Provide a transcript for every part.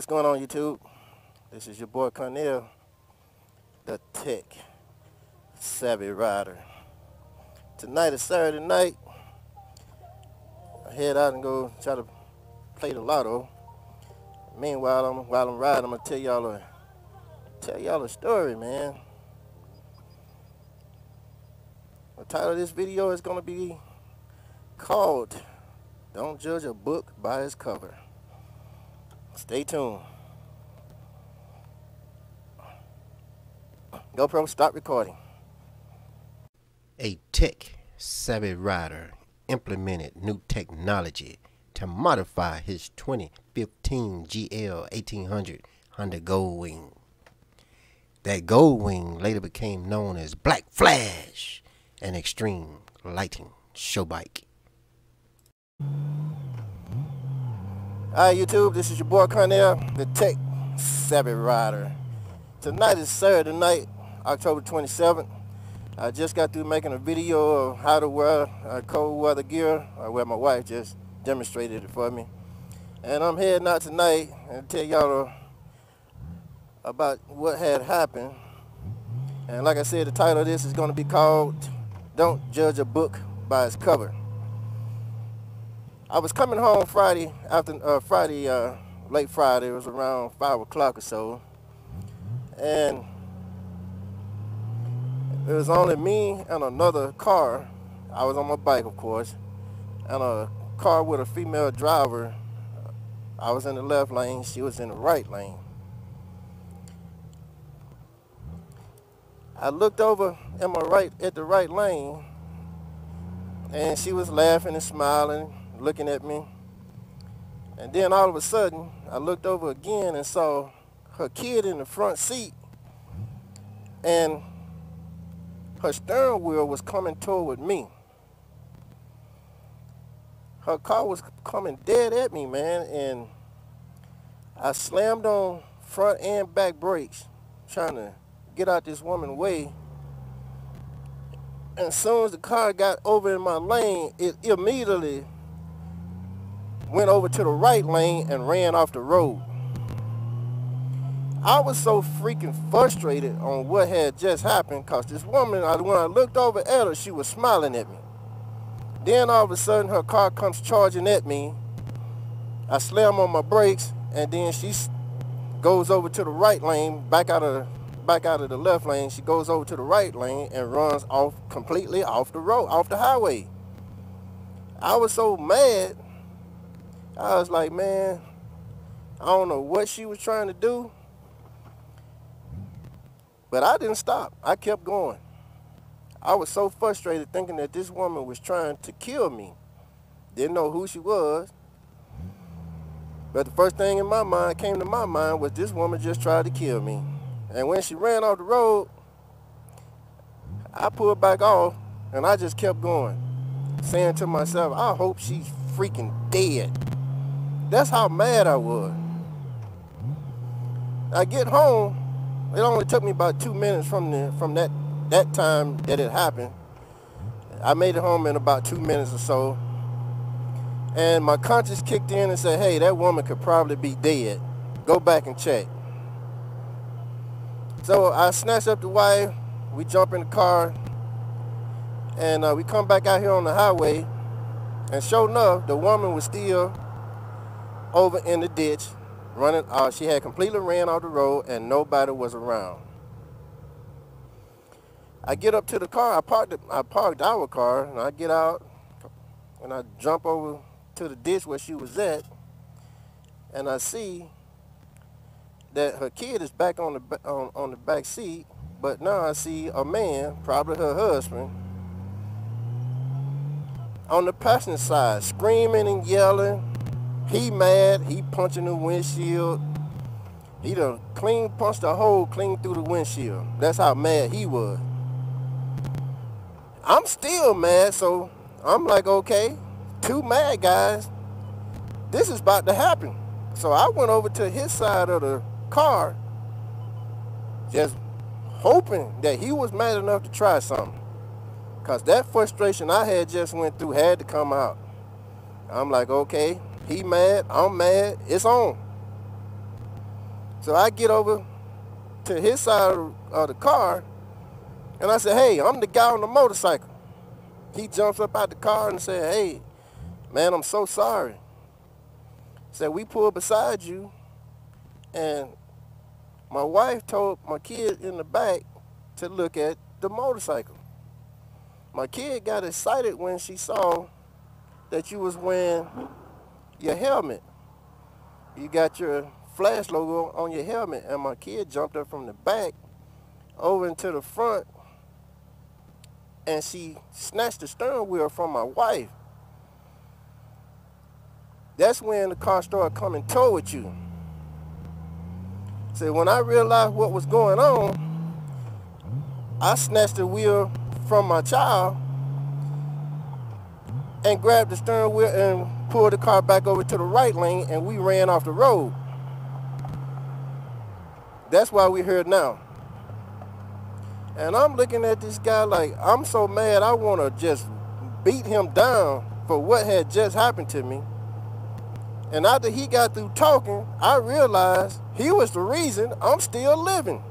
What's going on, YouTube? This is your boy Cornell, the tech savvy rider. Tonight is Saturday night. I head out and go try to play the lotto. Meanwhile, while I'm riding, I'm gonna tell y'all a story, man. The title of this video is gonna be called "Don't Judge a Book by Its Cover." Stay tuned. GoPro, stop recording. A tech savvy rider implemented new technology to modify his 2015 GL 1800 Honda Goldwing. That Goldwing later became known as Black Flash, an extreme lighting show bike. Hi YouTube, this is your boy Cornell, the tech savvy rider. Tonight is Saturday night, October 27th. I just got through making a video of how to wear cold weather gear, where my wife just demonstrated it for me. And I'm heading out tonight and tell y'all about what had happened. And like I said, the title of this is going to be called "Don't Judge a Book by Its Cover." I was coming home Friday, late Friday. It was around 5 o'clock or so. And it was only me and another car. I was on my bike, of course, and a car with a female driver. I was in the left lane, she was in the right lane. I looked over at the right lane, and she was laughing and smiling, looking at me. And then all of a sudden, I looked over again and saw her kid in the front seat, and her steering wheel was coming toward me. Her car was coming dead at me, man, and I slammed on front and back brakes trying to get out this woman's way. And as soon as the car got over in my lane, it immediately went over to the right lane and ran off the road. I was so freaking frustrated on what had just happened, because this woman, when I looked over at her, she was smiling at me. Then all of a sudden her car comes charging at me. I slam on my brakes, and then she goes over to the right lane, back out of the left lane. She goes over to the right lane and runs off completely off the road, off the highway. I was so mad. I was like, man, I don't know what she was trying to do, but I didn't stop. I kept going. I was so frustrated thinking that this woman was trying to kill me. Didn't know who she was. But the first thing came to my mind was this woman just tried to kill me. And when she ran off the road, I pulled back off and I just kept going, saying to myself, I hope she's freaking dead. That's how mad I was. I get home. It only took me about 2 minutes from that time that it happened. I made it home in about 2 minutes or so. And my conscience kicked in and said, hey, that woman could probably be dead. Go back and check. So I snatched up the wife. We jump in the car. And we come back out here on the highway. And sure enough, the woman was still over in the ditch, running. She had completely ran off the road and nobody was around. I get up to the car. I parked our car, and I get out and I jump over to the ditch where she was at, and I see that her kid is back on the back seat, but now I see a man, probably her husband, on the passenger side, screaming and yelling. He mad, he punching the windshield. He done punched a hole clean through the windshield. That's how mad he was. I'm still mad, so I'm like, okay, two mad guys, this is about to happen. So I went over to his side of the car, just hoping that he was mad enough to try something. Because that frustration I had just went through had to come out. I'm like, okay, he mad, I'm mad, it's on. So I get over to his side of the car, and I said, hey, I'm the guy on the motorcycle. He jumps up out the car and said, hey, man, I'm so sorry. Said, we pulled beside you, and my wife told my kid in the back to look at the motorcycle. My kid got excited when she saw that you was wearing your helmet. You got your flash logo on your helmet, and my kid jumped up from the back over into the front, and she snatched the steering wheel from my wife. That's when the car started coming toward you. So when I realized what was going on, I snatched the wheel from my child and grabbed the steering wheel and pulled the car back over to the right lane, and we ran off the road. That's why we're here now. And I'm looking at this guy like, I'm so mad I want to just beat him down for what had just happened to me. And after he got through talking, I realized he was the reason I'm still living.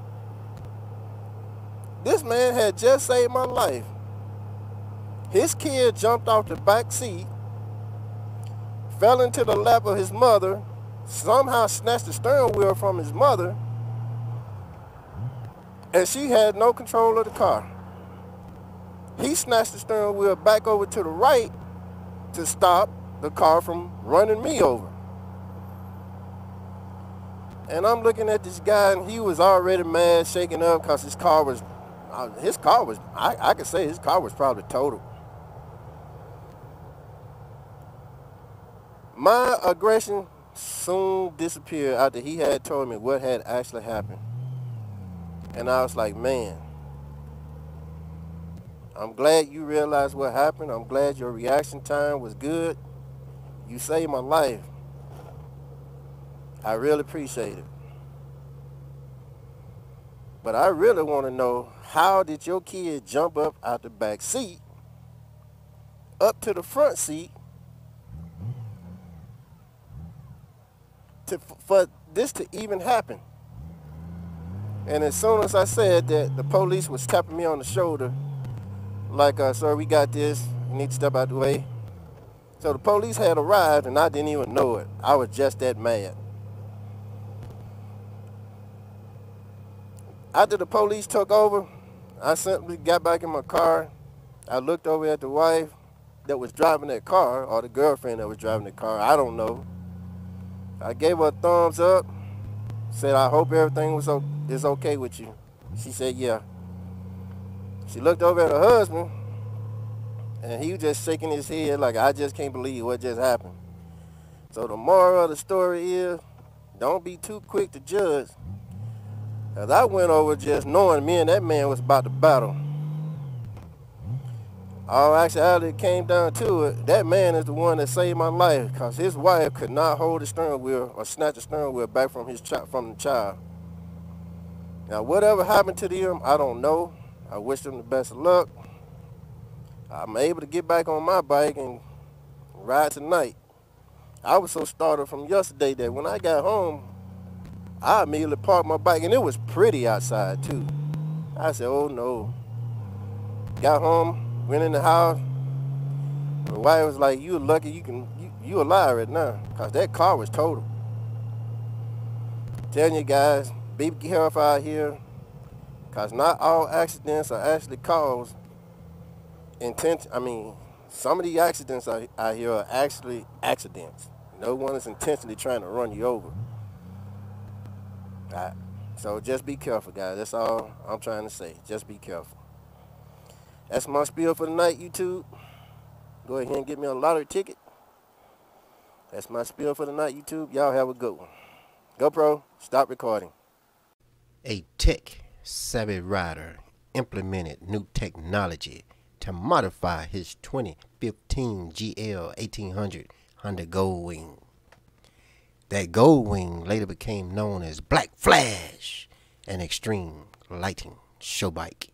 This man had just saved my life. His kid jumped off the back seat, fell into the lap of his mother, somehow snatched the steering wheel from his mother, and she had no control of the car. He snatched the steering wheel back over to the right to stop the car from running me over. And I'm looking at this guy, and he was already mad, shaking up, because I could say his car was probably totaled. My aggression soon disappeared after he had told me what had actually happened. And I was like, man, I'm glad you realized what happened. I'm glad your reaction time was good. You saved my life. I really appreciate it. But I really want to know, how did your kid jump up out the back seat, up to the front seat, for this to even happen? And as soon as I said that, the police was tapping me on the shoulder, like, sir, we got this, you need to step out the way. So the police had arrived, and I didn't even know it. I was just that mad. After the police took over, I simply got back in my car. I looked over at the wife that was driving that car, or the girlfriend that was driving the car, I don't know. I gave her a thumbs up, said, I hope everything is okay with you. She said, yeah. She looked over at her husband, and he was just shaking his head like, I just can't believe what just happened. So the moral of the story is, don't be too quick to judge. As I went over just knowing me and that man was about to battle. All actuality, it came down to it, that man is the one that saved my life, because his wife could not hold the steering wheel or snatch the steering wheel back from the child. Now, whatever happened to them, I don't know. I wish them the best of luck. I'm able to get back on my bike and ride tonight. I was so startled from yesterday that when I got home, I immediately parked my bike, and it was pretty outside too. I said, oh no. Got home, went in the house. My wife was like, you lucky you alive right now, because that car was totaled. Telling you guys, be careful out here, because not all accidents are actually caused some of the accidents out here are actually accidents. No one is intentionally trying to run you over. All right. So just be careful, guys. That's all I'm trying to say. Just be careful. That's my spiel for the night, YouTube. Go ahead and get me a lottery ticket. That's my spiel for the night, YouTube. Y'all have a good one. GoPro, stop recording. A tech-savvy rider implemented new technology to modify his 2015 GL 1800 Honda Goldwing. That Goldwing later became known as Black Flash, an extreme lighting show bike.